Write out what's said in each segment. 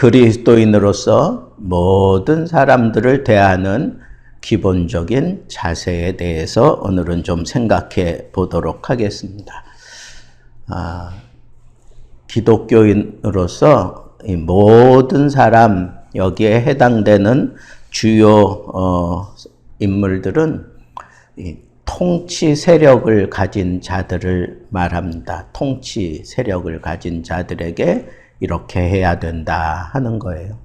그리스도인으로서 모든 사람들을 대하는 기본적인 자세에 대해서 오늘은 좀 생각해 보도록 하겠습니다. 기독교인으로서 이 모든 사람, 여기에 해당되는 주요 인물들은 이 통치 세력을 가진 자들을 말합니다. 통치 세력을 가진 자들에게 이렇게 해야 된다 하는 거예요.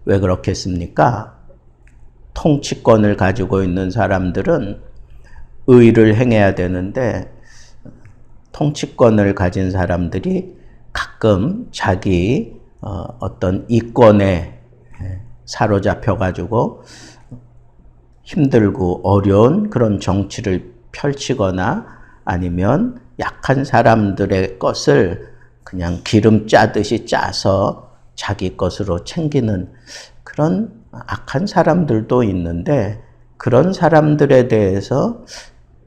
왜 그렇겠습니까? 통치권을 가지고 있는 사람들은 의를 행해야 되는데 통치권을 가진 사람들이 가끔 자기 어떤 이권에 사로잡혀 가지고 힘들고 어려운 그런 정치를 펼치거나 아니면 약한 사람들의 것을 그냥 기름 짜듯이 짜서 자기 것으로 챙기는 그런 악한 사람들도 있는데, 그런 사람들에 대해서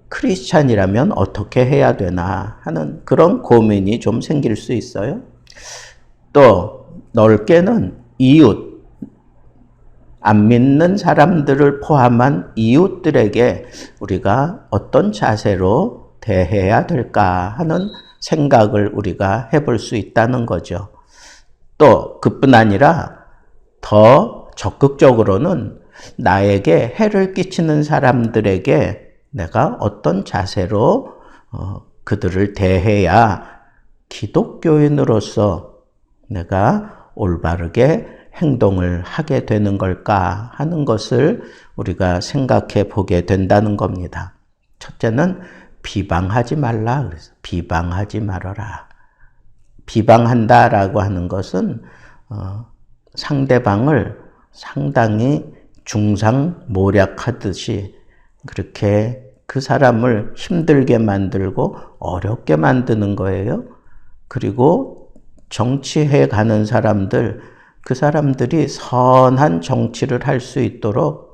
크리스찬이라면 어떻게 해야 되나 하는 그런 고민이 좀 생길 수 있어요. 또 넓게는 이웃, 안 믿는 사람들을 포함한 이웃들에게 우리가 어떤 자세로 대해야 될까 하는 생각을 우리가 해볼 수 있다는 거죠. 또 그뿐 아니라 더 적극적으로는 나에게 해를 끼치는 사람들에게 내가 어떤 자세로 그들을 대해야 기독교인으로서 내가 올바르게 행동을 하게 되는 걸까 하는 것을 우리가 생각해 보게 된다는 겁니다. 첫째는 비방하지 말라. 그래서 비방하지 말아라. 비방한다라고 하는 것은 상대방을 상당히 중상모략하듯이 그렇게 그 사람을 힘들게 만들고 어렵게 만드는 거예요. 그리고 정치해 가는 사람들, 그 사람들이 선한 정치를 할 수 있도록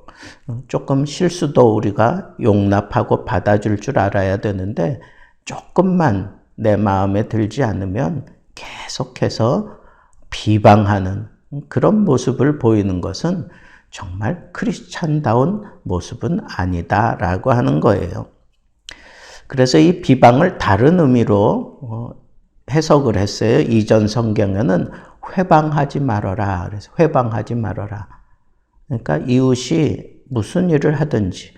조금 실수도 우리가 용납하고 받아줄 줄 알아야 되는데, 조금만 내 마음에 들지 않으면 계속해서 비방하는 그런 모습을 보이는 것은 정말 크리스찬다운 모습은 아니다라고 하는 거예요. 그래서 이 비방을 다른 의미로 해석을 했어요. 이전 성경에는 회방하지 말아라. 그래서 회방하지 말아라. 그러니까 이웃이 무슨 일을 하든지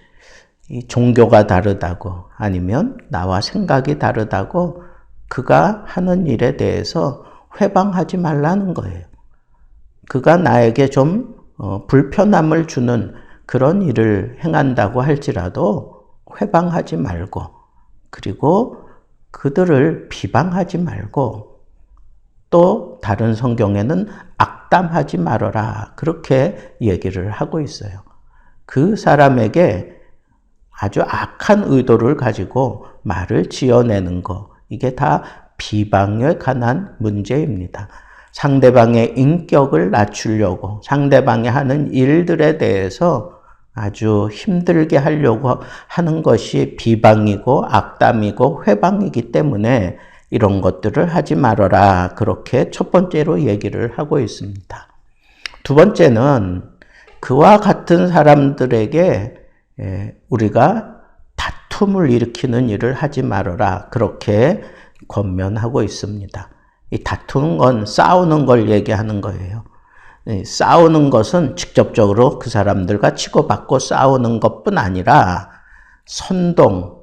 이 종교가 다르다고 아니면 나와 생각이 다르다고 그가 하는 일에 대해서 회방하지 말라는 거예요. 그가 나에게 좀 불편함을 주는 그런 일을 행한다고 할지라도 회방하지 말고, 그리고 그들을 비방하지 말고, 또 다른 성경에는 악담하지 말아라 그렇게 얘기를 하고 있어요. 그 사람에게 아주 악한 의도를 가지고 말을 지어내는 거, 이게 다 비방에 관한 문제입니다. 상대방의 인격을 낮추려고 상대방이 하는 일들에 대해서 아주 힘들게 하려고 하는 것이 비방이고 악담이고 회방이기 때문에 이런 것들을 하지 말아라 그렇게 첫 번째로 얘기를 하고 있습니다. 두 번째는 그와 같은 사람들에게 우리가 다툼을 일으키는 일을 하지 말아라 그렇게 권면하고 있습니다. 이 다투는 건 싸우는 걸 얘기하는 거예요. 싸우는 것은 직접적으로 그 사람들과 치고받고 싸우는 것뿐 아니라 선동,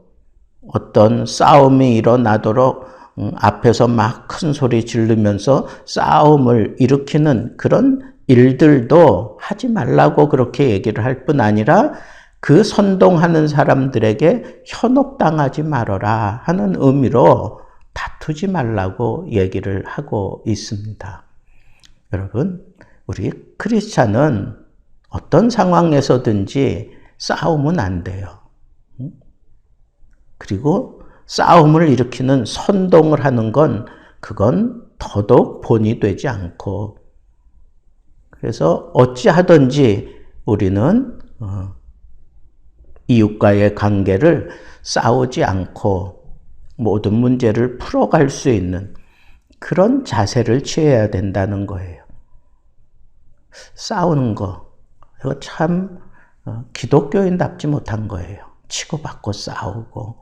어떤 싸움이 일어나도록 앞에서 막 큰 소리 지르면서 싸움을 일으키는 그런 일들도 하지 말라고 그렇게 얘기를 할 뿐 아니라 그 선동하는 사람들에게 현혹당하지 말아라 하는 의미로 다투지 말라고 얘기를 하고 있습니다. 여러분, 우리 크리스찬은 어떤 상황에서든지 싸우면 안 돼요. 그리고 싸움을 일으키는 선동을 하는 건 그건 더더욱 본이 되지 않고, 그래서 어찌하든지 우리는 이웃과의 관계를 싸우지 않고 모든 문제를 풀어갈 수 있는 그런 자세를 취해야 된다는 거예요. 싸우는 거, 이거 참 기독교인답지 못한 거예요. 치고받고 싸우고,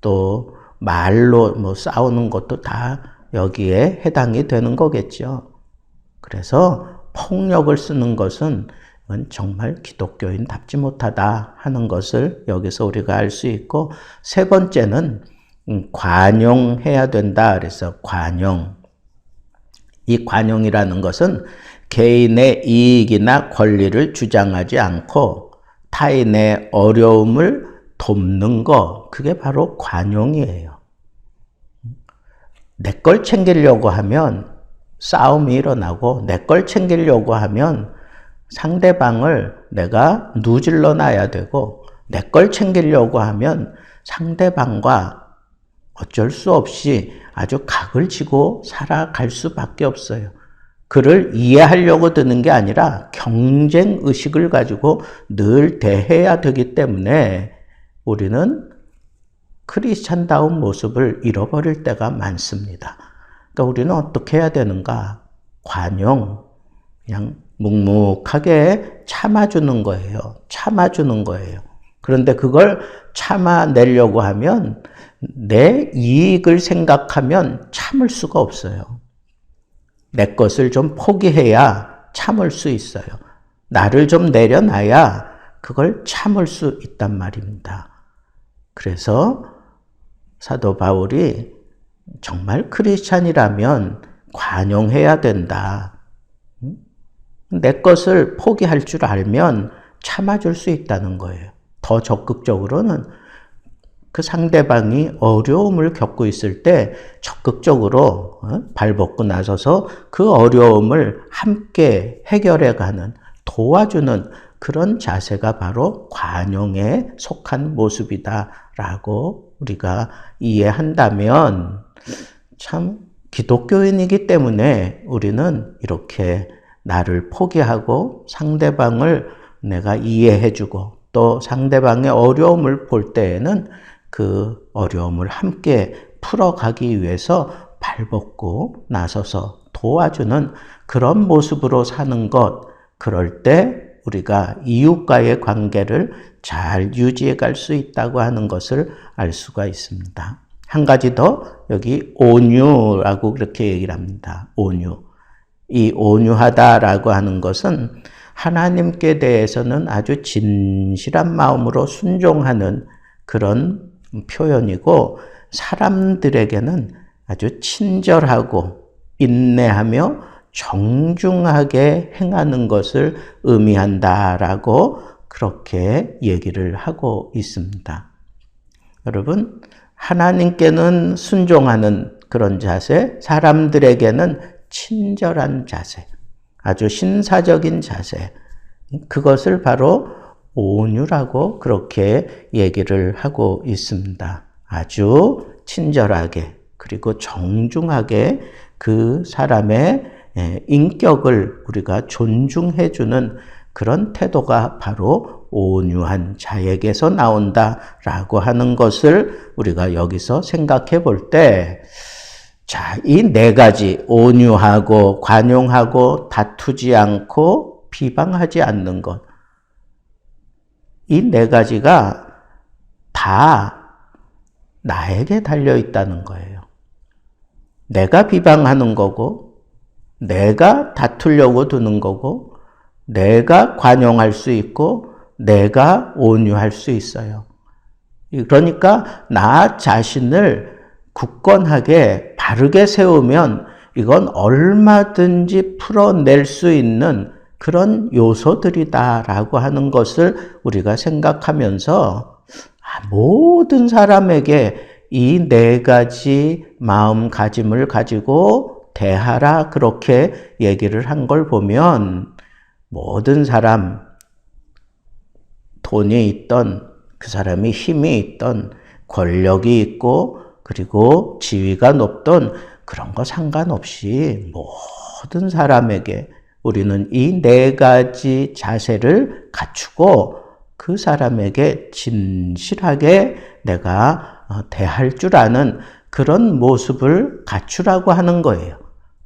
또 말로 뭐 싸우는 것도 다 여기에 해당이 되는 거겠죠. 그래서 폭력을 쓰는 것은 정말 기독교인답지 못하다 하는 것을 여기서 우리가 알 수 있고, 세 번째는 관용해야 된다. 그래서 관용. 이 관용이라는 것은 개인의 이익이나 권리를 주장하지 않고 타인의 어려움을 돕는 거, 그게 바로 관용이에요. 내 걸 챙기려고 하면 싸움이 일어나고, 내 걸 챙기려고 하면 상대방을 내가 누질러 놔야 되고, 내 걸 챙기려고 하면 상대방과 어쩔 수 없이 아주 각을 지고 살아갈 수밖에 없어요. 그를 이해하려고 드는 게 아니라 경쟁 의식을 가지고 늘 대해야 되기 때문에 우리는 크리스찬다운 모습을 잃어버릴 때가 많습니다. 그러니까 우리는 어떻게 해야 되는가? 관용, 그냥 묵묵하게 참아주는 거예요. 참아주는 거예요. 그런데 그걸 참아내려고 하면 내 이익을 생각하면 참을 수가 없어요. 내 것을 좀 포기해야 참을 수 있어요. 나를 좀 내려놔야 그걸 참을 수 있단 말입니다. 그래서 사도 바울이 정말 크리스찬이라면 관용해야 된다. 내 것을 포기할 줄 알면 참아줄 수 있다는 거예요. 더 적극적으로는 그 상대방이 어려움을 겪고 있을 때 적극적으로 발벗고 나서서 그 어려움을 함께 해결해가는, 도와주는 그런 자세가 바로 관용에 속한 모습이다라고 우리가 이해한다면, 참 기독교인이기 때문에 우리는 이렇게 나를 포기하고 상대방을 내가 이해해주고, 또 상대방의 어려움을 볼 때에는 그 어려움을 함께 풀어가기 위해서 발벗고 나서서 도와주는 그런 모습으로 사는 것, 그럴 때 우리가 이웃과의 관계를 잘 유지해 갈 수 있다고 하는 것을 알 수가 있습니다. 한 가지 더, 여기 온유라고 그렇게 얘기를 합니다. 온유. 이 온유하다라고 하는 것은 하나님께 대해서는 아주 진실한 마음으로 순종하는 그런 표현이고, 사람들에게는 아주 친절하고 인내하며 정중하게 행하는 것을 의미한다라고 그렇게 얘기를 하고 있습니다. 여러분, 하나님께는 순종하는 그런 자세, 사람들에게는 친절한 자세, 아주 신사적인 자세, 그것을 바로 온유라고 그렇게 얘기를 하고 있습니다. 아주 친절하게, 그리고 정중하게 그 사람의 인격을 우리가 존중해주는 그런 태도가 바로 온유한 자에게서 나온다라고 하는 것을 우리가 여기서 생각해 볼 때, 자, 이 네 가지, 온유하고 관용하고 다투지 않고 비방하지 않는 것, 이 네 가지가 다 나에게 달려 있다는 거예요. 내가 비방하는 거고, 내가 다투려고 드는 거고, 내가 관용할 수 있고, 내가 온유할 수 있어요. 그러니까 나 자신을 굳건하게 바르게 세우면 이건 얼마든지 풀어낼 수 있는 그런 요소들이다라고 하는 것을 우리가 생각하면서 모든 사람에게 이 네 가지 마음가짐을 가지고 대하라, 그렇게 얘기를 한 걸 보면 모든 사람, 돈이 있던, 그 사람이 힘이 있던, 권력이 있고, 그리고 지위가 높던 그런 거 상관없이 모든 사람에게 우리는 이 네 가지 자세를 갖추고 그 사람에게 진실하게 내가 대할 줄 아는 그런 모습을 갖추라고 하는 거예요.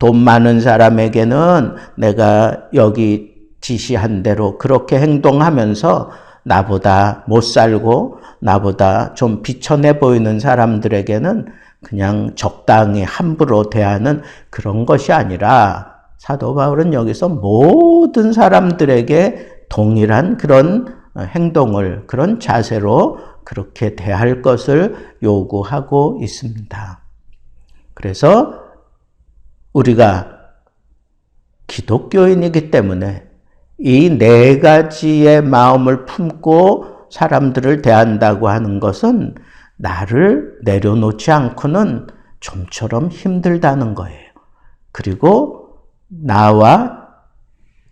돈 많은 사람에게는 내가 여기 지시한 대로 그렇게 행동하면서 나보다 못 살고 나보다 좀 비천해 보이는 사람들에게는 그냥 적당히 함부로 대하는 그런 것이 아니라 사도 바울은 여기서 모든 사람들에게 동일한 그런 행동을, 그런 자세로 그렇게 대할 것을 요구하고 있습니다. 그래서 우리가 기독교인이기 때문에 이 네 가지의 마음을 품고 사람들을 대한다고 하는 것은 나를 내려놓지 않고는 좀처럼 힘들다는 거예요. 그리고 나와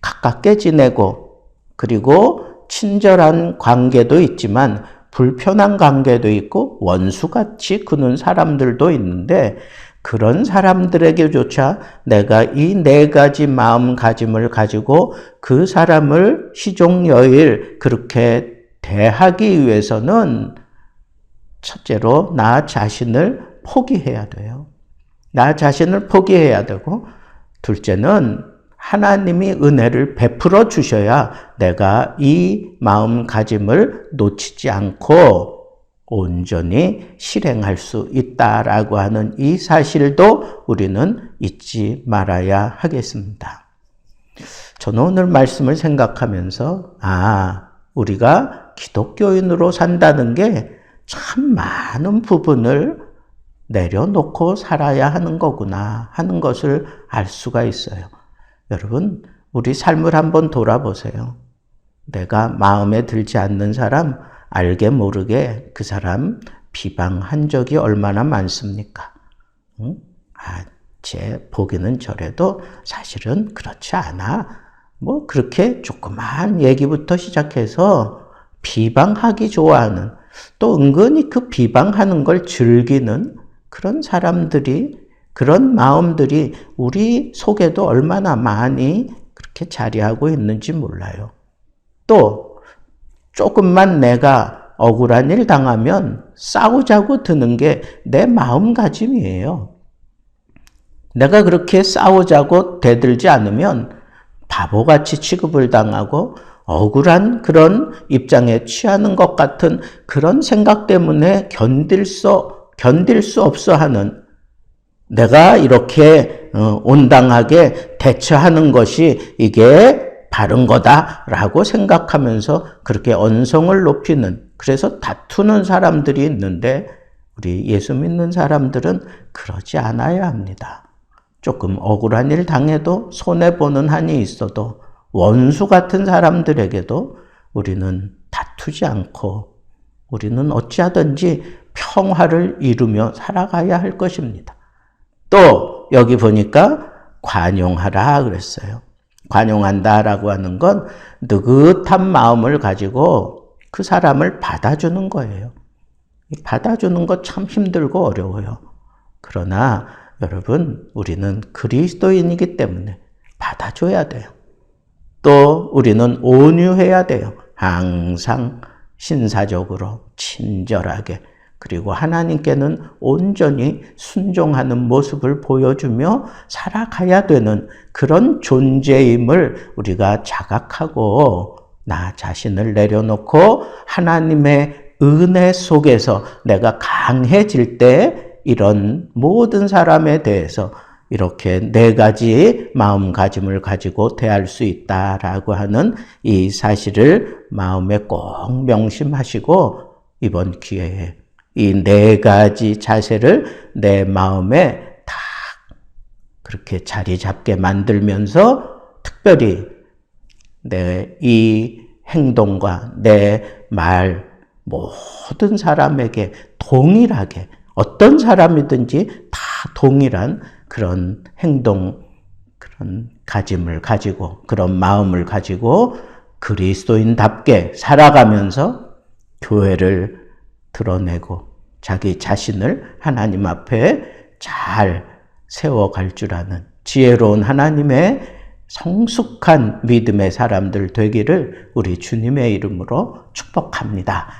가깝게 지내고 그리고 친절한 관계도 있지만 불편한 관계도 있고 원수같이 구는 사람들도 있는데 그런 사람들에게조차 내가 이 네 가지 마음가짐을 가지고 그 사람을 시종여일 그렇게 대하기 위해서는 첫째로 나 자신을 포기해야 돼요. 나 자신을 포기해야 되고 둘째는 하나님이 은혜를 베풀어 주셔야 내가 이 마음가짐을 놓치지 않고 온전히 실행할 수 있다라고 하는 이 사실도 우리는 잊지 말아야 하겠습니다. 저는 오늘 말씀을 생각하면서 우리가 기독교인으로 산다는 게 참 많은 부분을 내려놓고 살아야 하는 거구나 하는 것을 알 수가 있어요. 여러분, 우리 삶을 한번 돌아보세요. 내가 마음에 들지 않는 사람, 알게 모르게 그 사람 비방한 적이 얼마나 많습니까? 쟤 보기는 저래도 사실은 그렇지 않아. 뭐 그렇게 조그만 얘기부터 시작해서 비방하기 좋아하는, 또 은근히 그 비방하는 걸 즐기는 그런 사람들이, 그런 마음들이 우리 속에도 얼마나 많이 그렇게 자리하고 있는지 몰라요. 또 조금만 내가 억울한 일 당하면 싸우자고 드는 게 내 마음가짐이에요. 내가 그렇게 싸우자고 대들지 않으면 바보같이 취급을 당하고 억울한 그런 입장에 취하는 것 같은 그런 생각 때문에 견딜 수 없어 하는, 내가 이렇게 온당하게 대처하는 것이 이게 바른 거다라고 생각하면서 그렇게 언성을 높이는, 그래서 다투는 사람들이 있는데 우리 예수 믿는 사람들은 그러지 않아야 합니다. 조금 억울한 일 당해도 손해보는 한이 있어도 원수 같은 사람들에게도 우리는 다투지 않고 우리는 어찌하든지 평화를 이루며 살아가야 할 것입니다. 또 여기 보니까 관용하라 그랬어요. 관용한다라고 하는 건 느긋한 마음을 가지고 그 사람을 받아주는 거예요. 받아주는 거 참 힘들고 어려워요. 그러나 여러분, 우리는 그리스도인이기 때문에 받아줘야 돼요. 또 우리는 온유해야 돼요. 항상 신사적으로 친절하게, 그리고 하나님께는 온전히 순종하는 모습을 보여주며 살아가야 되는 그런 존재임을 우리가 자각하고 나 자신을 내려놓고 하나님의 은혜 속에서 내가 강해질 때 이런 모든 사람에 대해서 이렇게 네 가지 마음가짐을 가지고 대할 수 있다라고 하는 이 사실을 마음에 꼭 명심하시고 이번 기회에 이 네 가지 자세를 내 마음에 다 그렇게 자리 잡게 만들면서 특별히 내 이 행동과 내 말 모든 사람에게 동일하게, 어떤 사람이든지 다 동일한 그런 행동, 그런 가짐을 가지고, 그런 마음을 가지고 그리스도인답게 살아가면서 교회를 드러내고 자기 자신을 하나님 앞에 잘 세워갈 줄 아는 지혜로운 하나님의 성숙한 믿음의 사람들 되기를 우리 주님의 이름으로 축복합니다.